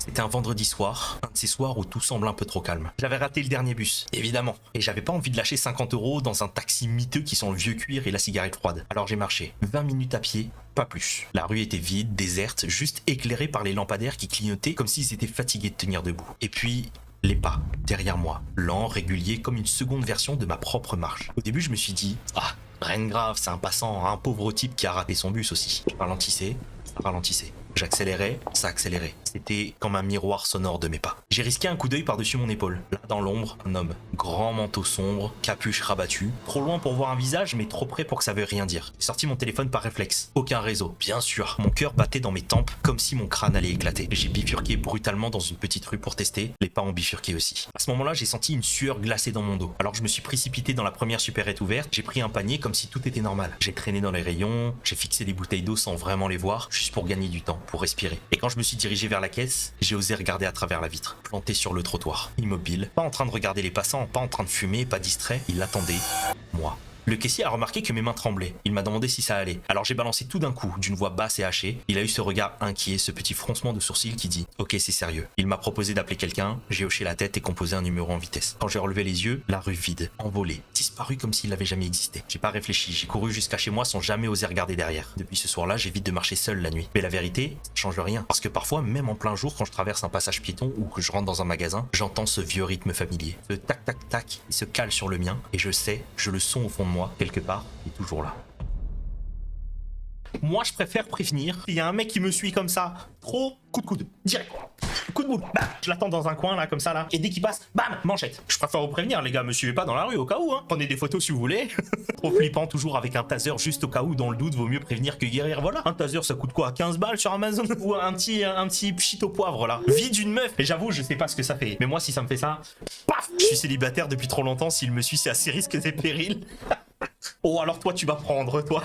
C'était un vendredi soir, un de ces soirs où tout semble un peu trop calme. J'avais raté le dernier bus, évidemment, et j'avais pas envie de lâcher 50 € dans un taxi miteux qui sent le vieux cuir et la cigarette froide. Alors j'ai marché 20 minutes à pied, pas plus. La rue était vide, déserte, juste éclairée par les lampadaires qui clignotaient comme s'ils étaient fatigués de tenir debout. Et puis, les pas, derrière moi, lents, réguliers, comme une seconde version de ma propre marche. Au début, je me suis dit, ah, rien de grave, c'est un passant, un pauvre type qui a raté son bus aussi. Je ralentissais, ça ralentissait. J'accélérais, ça accélérait. C'était comme un miroir sonore de mes pas. J'ai risqué un coup d'œil par-dessus mon épaule. Là, dans l'ombre, un homme. Grand manteau sombre, capuche rabattue. Trop loin pour voir un visage, mais trop près pour que ça veuille rien dire. J'ai sorti mon téléphone par réflexe. Aucun réseau, bien sûr. Mon cœur battait dans mes tempes, comme si mon crâne allait éclater. J'ai bifurqué brutalement dans une petite rue pour tester. Les pas ont bifurqué aussi. À ce moment-là, j'ai senti une sueur glacée dans mon dos. Alors je me suis précipité dans la première supérette ouverte. J'ai pris un panier comme si tout était normal. J'ai traîné dans les rayons. J'ai fixé des bouteilles d'eau sans vraiment les voir, juste pour gagner du temps, pour respirer. Et quand je me suis dirigé vers la caisse, j'ai osé regarder à travers la vitre, planté sur le trottoir, immobile, pas en train de regarder les passants, pas en train de fumer, pas distrait, il attendait moi. Le caissier a remarqué que mes mains tremblaient. Il m'a demandé si ça allait. Alors j'ai balancé tout d'un coup, d'une voix basse et hachée. Il a eu ce regard inquiet, ce petit froncement de sourcils qui dit « Ok, c'est sérieux ». Il m'a proposé d'appeler quelqu'un, j'ai hoché la tête et composé un numéro en vitesse. Quand j'ai relevé les yeux, la rue vide, envolée, disparue comme s'il n'avait jamais existé. J'ai pas réfléchi, j'ai couru jusqu'à chez moi sans jamais oser regarder derrière. Depuis ce soir-là, j'évite de marcher seul la nuit. Mais la vérité, ça change rien. Parce que parfois, même en plein jour, quand je traverse un passage piéton ou que je rentre dans un magasin, j'entends ce vieux rythme familier. Ce tac tac tac, il se cale sur le mien et je sais, je le sens au fond de moi, quelque part. Il est toujours là. Moi, je préfère prévenir. Il y a un mec qui me suit comme ça, trop, coup de coude, direct. Coup de boule, bam, je l'attends dans un coin là, comme ça là, et dès qu'il passe, bam, manchette. Je préfère vous prévenir, les gars, me suivez pas dans la rue au cas où, hein. Prenez des photos si vous voulez. Trop flippant, toujours avec un taser juste au cas où, dans le doute, vaut mieux prévenir que guérir. Voilà, un taser ça coûte quoi, 15 balles sur Amazon? Ou un petit pchit au poivre là, vide une meuf. Et j'avoue, je sais pas ce que ça fait, mais moi, si ça me fait ça, paf, je suis célibataire depuis trop longtemps, s'il me suit, c'est assez risque et péril. Oh, alors toi, tu vas prendre, toi.